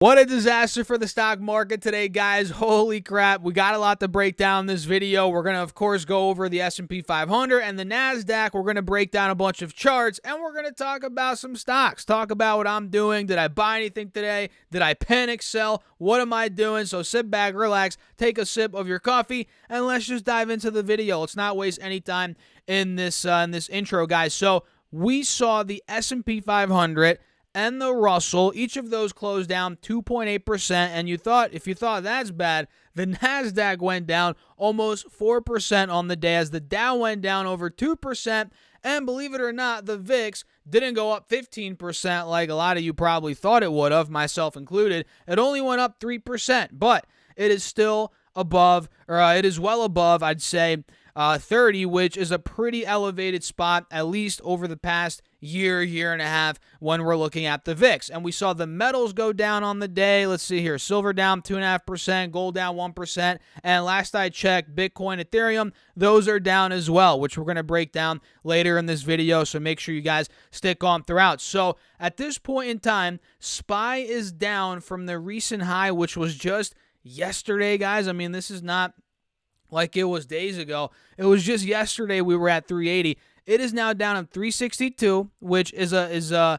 What a disaster for the stock market today, guys. Holy crap. We got a lot to break down in this video. We're going to, of course, go over the S&P 500 and the NASDAQ. We're going to break down a bunch of charts, and we're going to talk about some stocks. Talk about what I'm doing. Did I buy anything today? Did I panic sell? What am I doing? So sit back, relax, take a sip of your coffee, and let's just dive into the video. Let's not waste any time in this intro, guys. So we saw the S&P 500 and the Russell, each of those closed down 2.8%, and if you thought that's bad, the NASDAQ went down almost 4% on the day as the Dow went down over 2%, and believe it or not, the VIX didn't go up 15% like a lot of you probably thought it would have, myself included. It only went up 3%, but it is still above, or it is well above, I'd say, 30, which is a pretty elevated spot, at least over the past year and a half when we're looking at the VIX. And we saw the metals go down on the day. Let's see here. Silver down 2.5%, gold down 1%. And last I checked, Bitcoin, Ethereum, those are down as well, which we're going to break down later in this video. So make sure you guys stick on throughout. So at this point in time, SPY is down from the recent high, which was just yesterday, guys. I mean, this is not like it was days ago. It was just yesterday we were at 380. It is now down at 362, which is a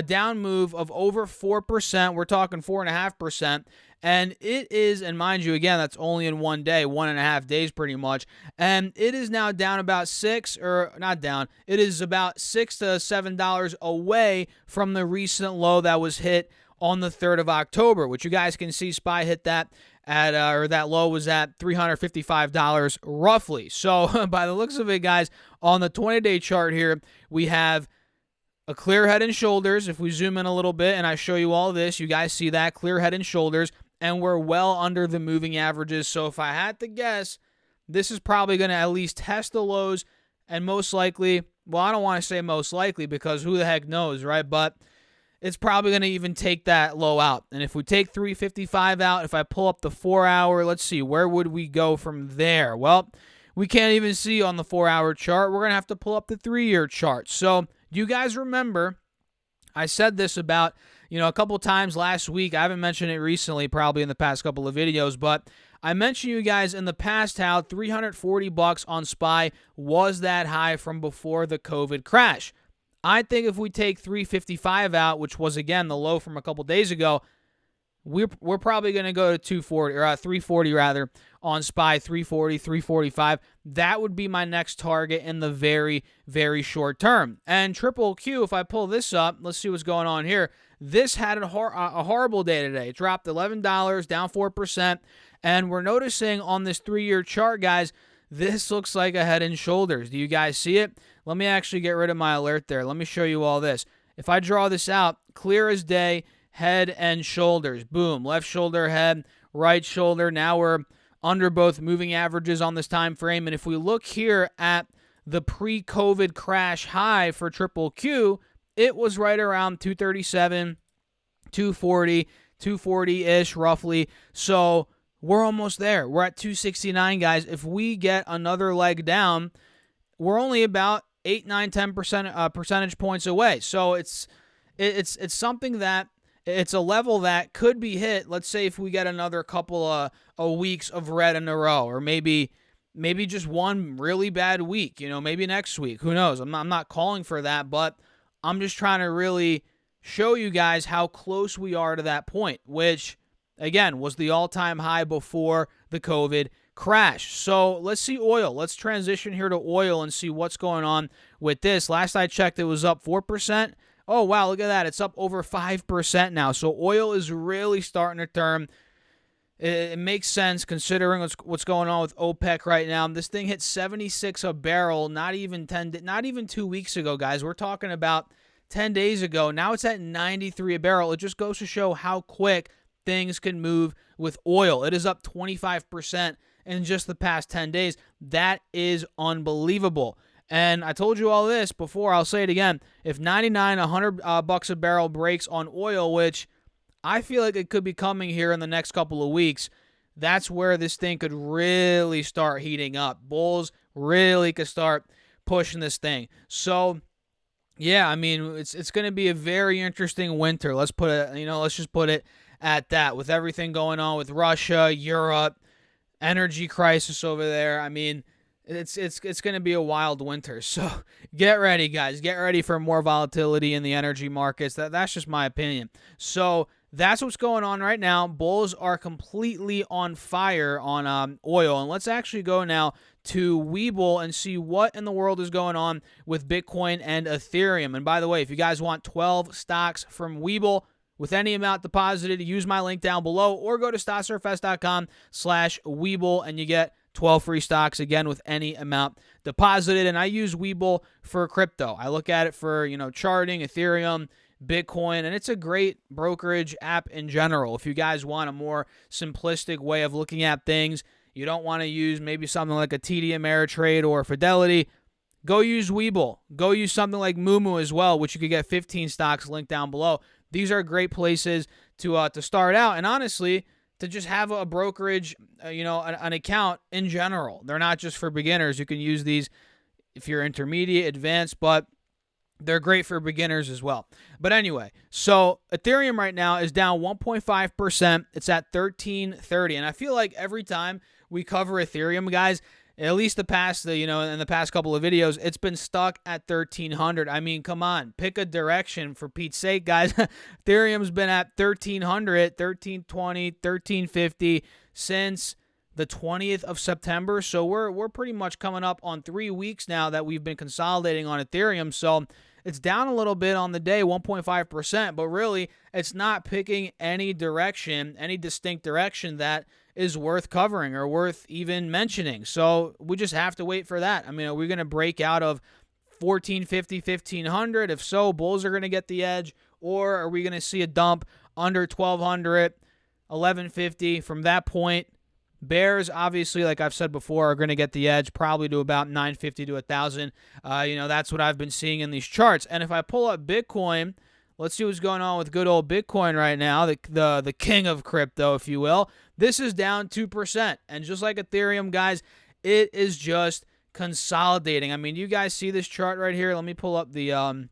down move of over 4%. We're talking 4.5%. And it is, and mind you, again, that's only in one day, 1.5 days pretty much. And it is now down about it is about $6 to $7 away from the recent low that was hit on the 3rd of October, which you guys can see SPY hit that at, or that low was at $355 roughly. So by the looks of it, guys, on the 20-day chart here, we have a clear head and shoulders. If we zoom in a little bit and I show you all this, you guys see that clear head and shoulders, and we're well under the moving averages. So if I had to guess, this is probably going to at least test the lows, and most likely, well, I don't want to say most likely because who the heck knows, right? But it's probably going to even take that low out. And if we take 355 out, if I pull up the 4-hour, let's see, where would we go from there? Well, we can't even see on the 4-hour chart. We're going to have to pull up the 3-year chart. So do you guys remember, I said this about, a couple times last week. I haven't mentioned it recently, probably in the past couple of videos, but I mentioned you guys in the past how $340 on SPY was that high from before the COVID crash. I think if we take 355 out, which was, again, the low from a couple days ago, we're probably going to go to 240 or 340 rather on SPY, 340, 345. That would be my next target in the very, very short term. And Triple Q, if I pull this up, let's see what's going on here. This had a horrible day today. It dropped $11, down 4%. And we're noticing on this 3-year chart, guys, this looks like a head and shoulders. Do you guys see it? Let me actually get rid of my alert there. Let me show you all this. If I draw this out, clear as day, head and shoulders. Boom. Left shoulder, head, right shoulder. Now we're under both moving averages on this time frame. And if we look here at the pre-COVID crash high for Triple Q, it was right around 237, 240, 240-ish roughly. So we're almost there. We're at 269, guys. If we get another leg down, we're only about 8, 9, 10% percentage points away. So it's something that it's a level that could be hit. Let's say if we get another couple of weeks of red in a row, or maybe just one really bad week. Maybe next week. Who knows? I'm not calling for that, but I'm just trying to really show you guys how close we are to that point, which, again, was the all-time high before the COVID crash. So let's see oil. Let's transition here to oil and see what's going on with this. Last I checked, it was up 4%. Oh, wow, look at that. It's up over 5% now. So oil is really starting to turn. It makes sense considering what's going on with OPEC right now. This thing hit 76 a barrel not even 2 weeks ago, guys. We're talking about 10 days ago. Now it's at 93 a barrel. It just goes to show how quick things can move with oil. It is up 25% in just the past 10 days. That is unbelievable. And I told you all this before. I'll say it again. If 99, $100 a barrel breaks on oil, which I feel like it could be coming here in the next couple of weeks, that's where this thing could really start heating up. Bulls really could start pushing this thing. So, yeah, I mean, it's going to be a very interesting winter. Let's just put it at that. With everything going on with Russia, Europe, energy crisis over there, I mean, it's going to be a wild winter. So get ready, guys. Get ready for more volatility in the energy markets. That's just my opinion. So that's what's going on right now. Bulls are completely on fire on oil. And let's actually go now to Webull and see what in the world is going on with Bitcoin and Ethereum. And by the way, if you guys want 12 stocks from Webull with any amount deposited, use my link down below or go to stocksurfest.com/Webull and you get 12 free stocks, again, with any amount deposited. And I use Webull for crypto. I look at it for, charting, Ethereum, Bitcoin, and it's a great brokerage app in general. If you guys want a more simplistic way of looking at things, you don't want to use maybe something like a TD Ameritrade or Fidelity, go use Webull. Go use something like Moomoo as well, which you could get 15 stocks linked down below. These are great places to start out, and honestly, to just have a brokerage, an account in general. They're not just for beginners. You can use these if you're intermediate, advanced, but they're great for beginners as well. But anyway, so Ethereum right now is down 1.5%. It's at 1330. And I feel like every time we cover Ethereum, guys, at least in the past couple of videos, it's been stuck at 1300. I mean, come on, pick a direction for Pete's sake, guys. Ethereum's been at 1300, 1320, 1350 since the 20th of September. So we're pretty much coming up on 3 weeks now that we've been consolidating on Ethereum. So it's down a little bit on the day, 1.5%, but really it's not picking any direction, any distinct direction that is worth covering or worth even mentioning. So we just have to wait for that. I mean, are we going to break out of 1450, 1500? If so, bulls are going to get the edge, or are we going to see a dump under 1200, 1150? From that point, bears, obviously, like I've said before, are going to get the edge, probably to about 950 to 1,000. That's what I've been seeing in these charts. And if I pull up Bitcoin, let's see what's going on with good old Bitcoin right now, the king of crypto, if you will. This is down 2%. And just like Ethereum, guys, it is just consolidating. I mean, you guys see this chart right here? Let me pull up the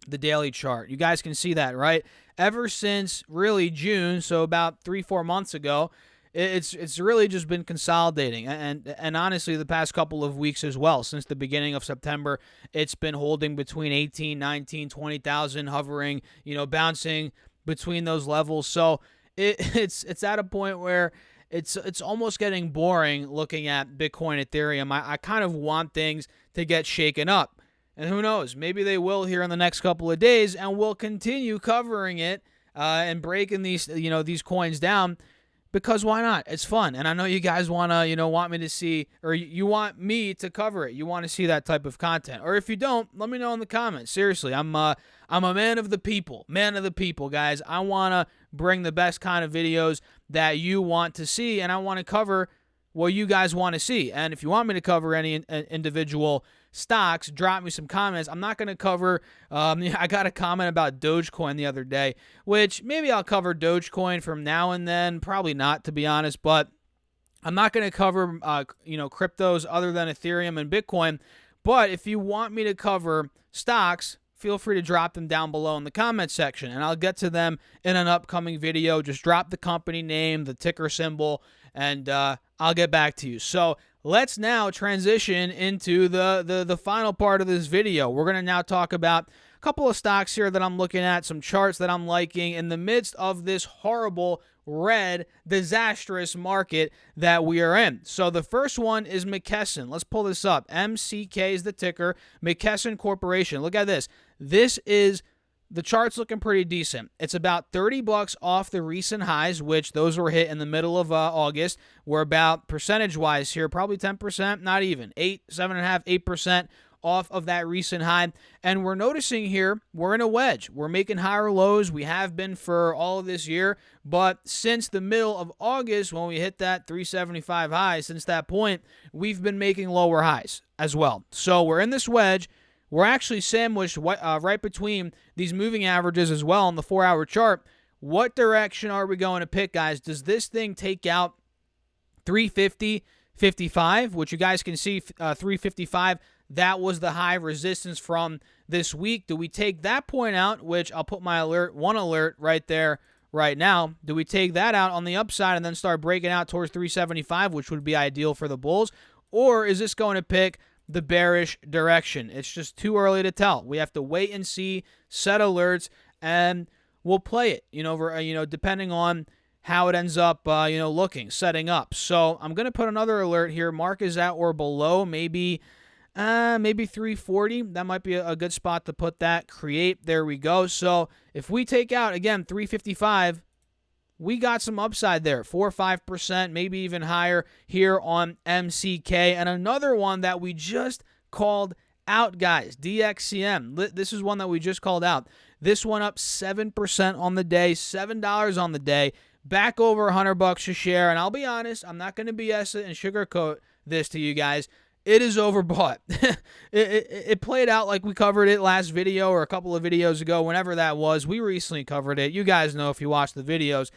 daily chart. You guys can see that, right? Ever since really June, so about 3-4 months ago, it's really just been consolidating, and honestly, the past couple of weeks as well. Since the beginning of September, it's been holding between 18, 19, 20,000, hovering, bouncing between those levels. So it's at a point where it's almost getting boring looking at Bitcoin, Ethereum. I kind of want things to get shaken up, and who knows? Maybe they will here in the next couple of days, and we'll continue covering it and breaking these coins down. Because why not? It's fun. And I know you guys want me to see, or you want me to cover it. You want to see that type of content. Or if you don't, let me know in the comments. Seriously, I'm a man of the people. Man of the people, guys. I want to bring the best kind of videos that you want to see, and I want to cover what you guys want to see. And if you want me to cover any individual stocks, drop me some comments. I'm not going to cover, I got a comment about Dogecoin the other day, which maybe I'll cover Dogecoin from now and then. Probably not, to be honest, but I'm not going to cover, cryptos other than Ethereum and Bitcoin. But if you want me to cover stocks, feel free to drop them down below in the comment section, and I'll get to them in an upcoming video. Just drop the company name, the ticker symbol, and I'll get back to you. So let's now transition into the final part of this video. We're going to now talk about a couple of stocks here that I'm looking at, some charts that I'm liking in the midst of this horrible, red, disastrous market that we are in. So the first one is McKesson. Let's pull this up. MCK is the ticker. McKesson Corporation. Look at this. The chart's looking pretty decent. It's about $30 off the recent highs, which those were hit in the middle of August. We're about percentage-wise here, probably 10%, not even, 7.5%, 8% off of that recent high. And we're noticing here, we're in a wedge. We're making higher lows. We have been for all of this year. But since the middle of August, when we hit that 375 high, since that point, we've been making lower highs as well. So we're in this wedge. We're actually sandwiched right between these moving averages as well on the 4-hour chart. What direction are we going to pick, guys? Does this thing take out 350.55, which you guys can see 355? That was the high resistance from this week. Do we take that point out, which I'll put my one alert right there, right now. Do we take that out on the upside and then start breaking out towards 375, which would be ideal for the bulls? Or is this going to pick the bearish direction? It's just too early to tell. We have to wait and see, set alerts, and we'll play it, depending on how it ends up, setting up. So I'm going to put another alert here. Mark is at or below, maybe 340. That might be a good spot to put that. Create. There we go. So if we take out, again, 355, we got some upside there, 4 or 5%, maybe even higher here on MCK. And another one that we just called out, guys, DXCM. This is one that we just called out. This one up 7% on the day, $7 on the day, back over $100 a share. And I'll be honest, I'm not going to BS it and sugarcoat this to you guys. It is overbought. It played out like we covered it last video or a couple of videos ago, whenever that was. We recently covered it. You guys know if you watch the videos.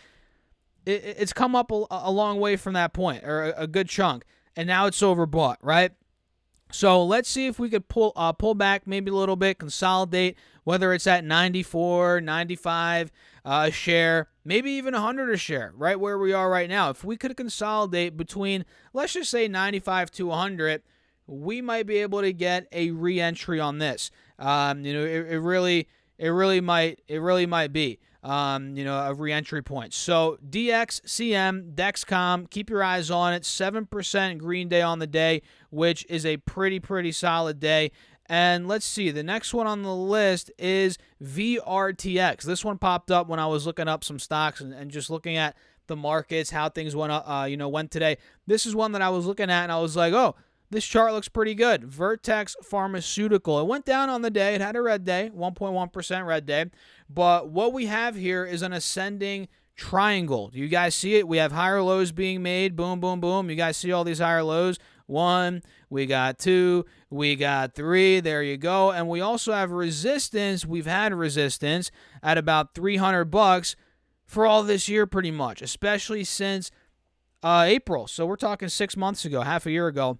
It's come up a long way from that point, or a good chunk, and now it's overbought, right? So let's see if we could pull back maybe a little bit, consolidate, whether it's at 94, 95 a share, maybe even 100 a share, right where we are right now. If we could consolidate between, let's just say 95 to 100, we might be able to get a re-entry on this. It really might be. A re-entry point. So DXCM, Dexcom, keep your eyes on it. 7% green day on the day, which is a pretty solid day. And let's see, the next one on the list is VRTX. This one popped up when I was looking up some stocks and just looking at the markets, how things went today. This is one that I was looking at and I was like, oh, this chart looks pretty good. Vertex Pharmaceutical. It went down on the day. It had a red day, 1.1% red day. But what we have here is an ascending triangle. Do you guys see it? We have higher lows being made. Boom, boom, boom. You guys see all these higher lows? 1, we got 2, we got 3. There you go. And we also have resistance. We've had resistance at about $300 for all this year pretty much, especially since April. So we're talking 6 months ago, half a year ago.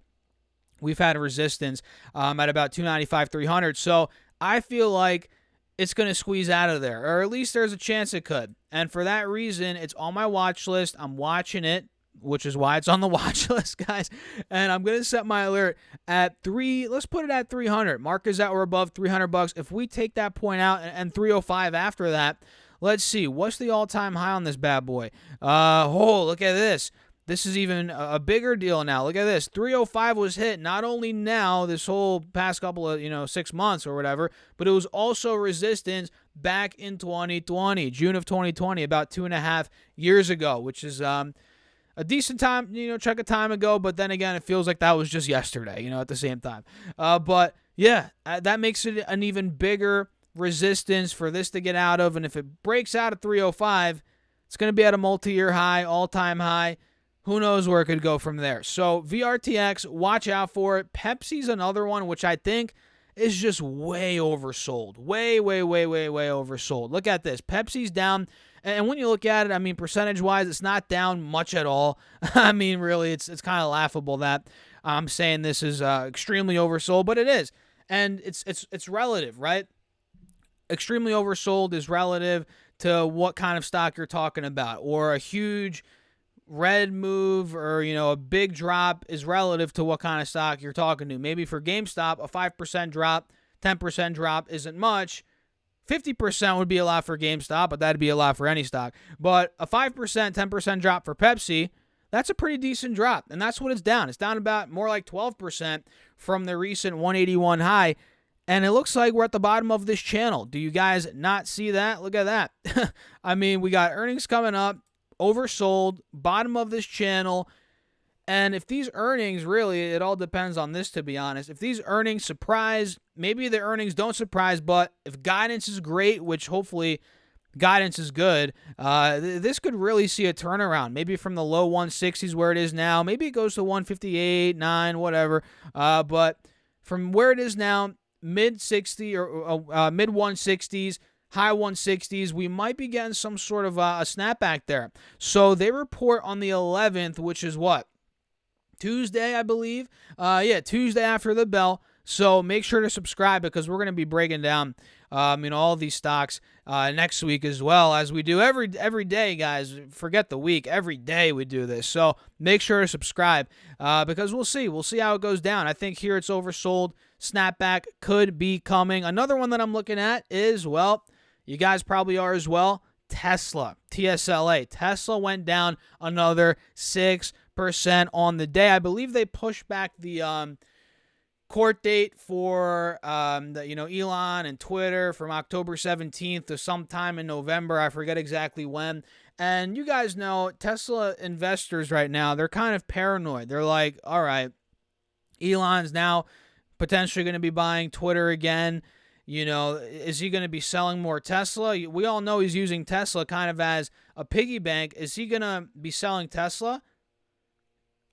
We've had a resistance at about 295, 300. So I feel like it's going to squeeze out of there, or at least there's a chance it could. And for that reason, it's on my watch list. I'm watching it, which is why it's on the watch list, guys. And I'm going to set my alert at let's put it at 300. Mark is at or above $300. If we take that point out and 305 after that, let's see. What's the all-time high on this bad boy? Look at this. This is even a bigger deal now. Look at this. 305 was hit not only now, this whole past couple of, 6 months or whatever, but it was also resistance back in 2020, June of 2020, about 2.5 years ago, which is a decent time, chunk of time ago. But then again, it feels like that was just yesterday, at the same time. But yeah, that makes it an even bigger resistance for this to get out of. And if it breaks out at 305, it's going to be at a multi-year high, all-time high. Who knows where it could go from there. So VRTX, watch out for it. Pepsi's another one, which I think is just way oversold. Way oversold. Look at this. Pepsi's down. And when you look at it, I mean, percentage-wise, it's not down much at all. I mean, really, it's kind of laughable that I'm saying this is extremely oversold, but it is. And it's relative, right? Extremely oversold is relative to what kind of stock you're talking about, or a huge red move or, a big drop is relative to what kind of stock you're talking to. Maybe for GameStop, a 5% drop, 10% drop isn't much. 50% would be a lot for GameStop, but that'd be a lot for any stock. But a 5%, 10% drop for Pepsi, that's a pretty decent drop. And that's what it's down. It's down about more like 12% from the recent 181 high. And it looks like we're at the bottom of this channel. Do you guys not see that? Look at that. I mean, we got earnings coming up. Oversold, bottom of this channel. And if these earnings, really, it all depends on this, to be honest. If these earnings surprise, maybe the earnings don't surprise, but if guidance is great, which hopefully guidance is good, this could really see a turnaround. Maybe from the low 160s where it is now. Maybe it goes to 158, 9, whatever. But from where it is now, mid-60 or mid-160s, high 160s, we might be getting some sort of a snapback there. So they report on the 11th, which is what? Tuesday, I believe. Tuesday after the bell. So make sure to subscribe because we're going to be breaking down all these stocks next week as well, as we do every day, guys. Forget the week. Every day we do this. So make sure to subscribe because we'll see. We'll see how it goes down. I think here it's oversold. Snapback could be coming. Another one that I'm looking at is, well, you guys probably are as well, Tesla, TSLA. Tesla went down another 6% on the day. I believe they pushed back the court date for Elon and Twitter from October 17th to sometime in November. I forget exactly when. And you guys know Tesla investors right now, they're kind of paranoid. They're like, all right, Elon's now potentially going to be buying Twitter again. Is he going to be selling more Tesla? We all know he's using Tesla kind of as a piggy bank. Is he going to be selling Tesla?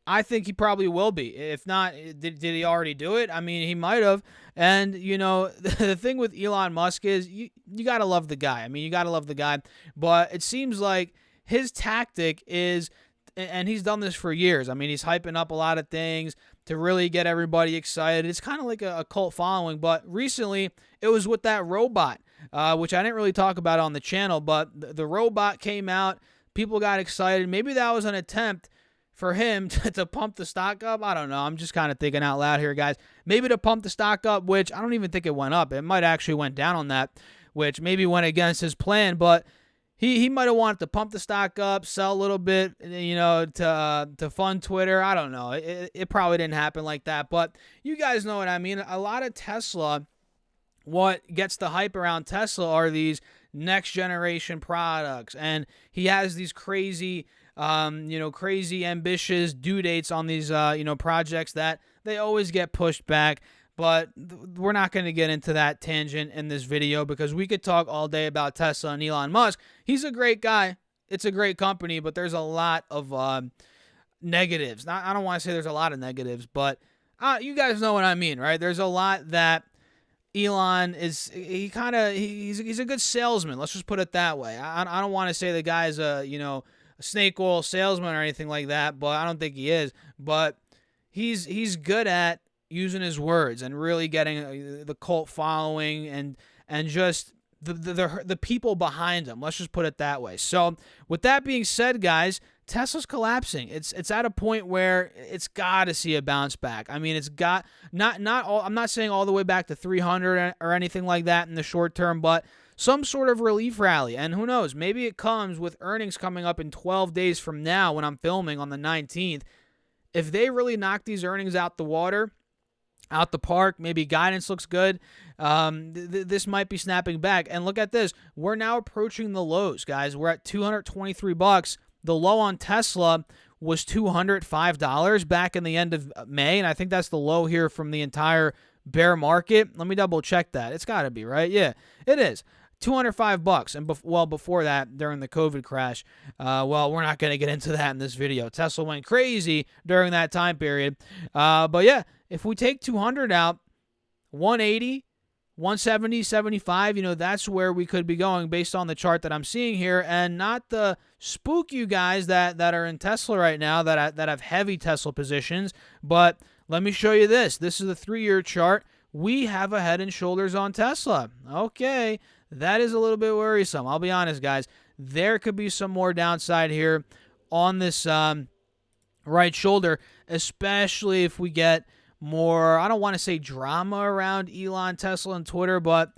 I think he probably will be. If not, did he already do it? I mean, he might have. And, the thing with Elon Musk is you got to love the guy. I mean, you got to love the guy. But it seems like his tactic is, and he's done this for years. I mean, he's hyping up a lot of things to really get everybody excited. It's kind of like a cult following. But recently, it was with that robot, which I didn't really talk about on the channel. But the robot came out. People got excited. Maybe that was an attempt for him to pump the stock up. I don't know. I'm just kind of thinking out loud here, guys. Maybe to pump the stock up, which I don't even think it went up. It might actually went down on that, which maybe went against his plan. But he might have wanted to pump the stock up, sell a little bit, to fund Twitter. I don't know. It probably didn't happen like that. But you guys know what I mean. A lot of Tesla, what gets the hype around Tesla are these next generation products. And he has these crazy ambitious due dates on these, projects that they always get pushed back. But we're not going to get into that tangent in this video because we could talk all day about Tesla and Elon Musk. He's a great guy. It's a great company, but there's a lot of negatives. I don't want to say there's a lot of negatives, but you guys know what I mean, right? There's a lot that Elon is, he's a good salesman. Let's just put it that way. I don't want to say the guy's a snake oil salesman or anything like that, but I don't think he is. But he's good at using his words and really getting the cult following and just the people behind him. Let's just put it that way. So with that being said, guys, Tesla's collapsing. It's at a point where it's got to see a bounce back. I mean, it's got not all. I'm not saying all the way back to 300 or anything like that in the short term, but some sort of relief rally. And who knows? Maybe it comes with earnings coming up in 12 days from now when I'm filming on the 19th. If they really knock these earnings out the park, maybe guidance looks good, this might be snapping back. And look at this. We're now approaching the lows, guys. We're at $223. The low on Tesla was $205 back in the end of May, and I think that's the low here from the entire bear market. Let me double check that. It's got to be, right? Yeah, it is. $205. And before that, during the COVID crash, we're not going to get into that in this video. Tesla went crazy during that time period. But yeah, if we take 200 out, 180, 170, 75, that's where we could be going based on the chart that I'm seeing here, and not the spook you guys that are in Tesla right now that have heavy Tesla positions. But let me show you this. This is a 3-year chart. We have a head and shoulders on Tesla. Okay, that is a little bit worrisome. I'll be honest, guys. There could be some more downside here on this right shoulder, especially if we get more, I don't want to say drama around Elon, Tesla, and Twitter, but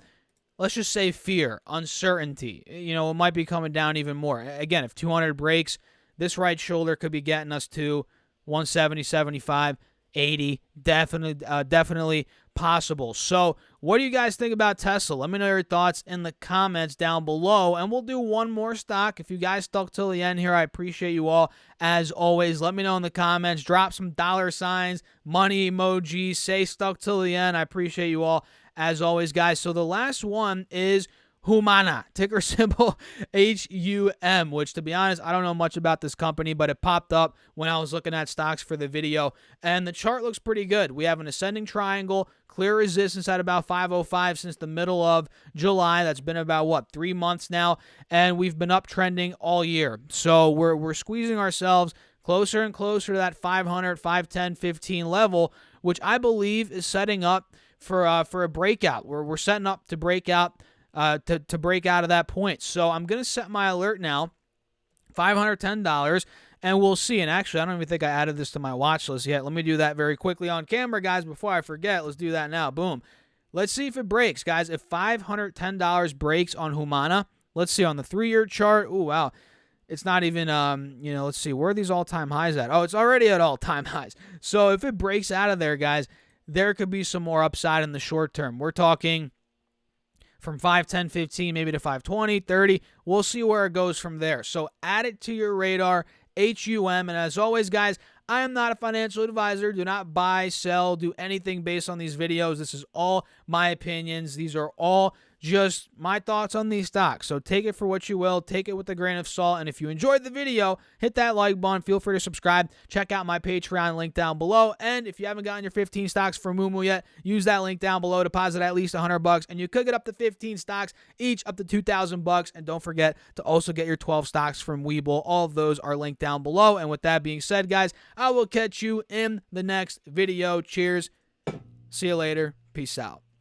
let's just say fear, uncertainty. It might be coming down even more. Again, if 200 breaks, this right shoulder could be getting us to 170, 75, 80. Definitely possible. So what do you guys think about Tesla? Let me know your thoughts in the comments down below, and we'll do one more stock. If you guys stuck till the end here, I appreciate you all. As always, let me know in the comments. Drop some dollar signs, money emojis, say stuck till the end. I appreciate you all, as always, guys. So the last one is Humana, ticker symbol HUM, which, to be honest, I don't know much about this company, but it popped up when I was looking at stocks for the video, and the chart looks pretty good. We have an ascending triangle, clear resistance at about 505 since the middle of July. That's been about, 3 months now, and we've been uptrending all year. So we're squeezing ourselves closer and closer to that 500, 510, 15 level, which I believe is setting up for a breakout. We're setting up to break out to break out of that point. So I'm going to set my alert now, $510, and we'll see. And actually, I don't even think I added this to my watch list yet. Let me do that very quickly on camera, guys, before I forget. Let's do that now. Boom. Let's see if it breaks, guys. If $510 breaks on Humana, let's see on the 3-year chart. Oh, wow. It's not even, let's see. Where are these all-time highs at? Oh, it's already at all-time highs. So if it breaks out of there, guys, there could be some more upside in the short term. We're talking from 5, 10, 15, maybe to 520, 30. We'll see where it goes from there. So add it to your radar, HUM. And as always, guys, I am not a financial advisor. Do not buy, sell, do anything based on these videos. This is all my opinions. These are all just my thoughts on these stocks. So take it for what you will. Take it with a grain of salt. And if you enjoyed the video, hit that like button. Feel free to subscribe. Check out my Patreon link down below. And if you haven't gotten your 15 stocks from Moomoo yet, use that link down below. Deposit at least $100, and you could get up to 15 stocks, each up to $2,000. And don't forget to also get your 12 stocks from Webull. All of those are linked down below. And with that being said, guys, I will catch you in the next video. Cheers. See you later. Peace out.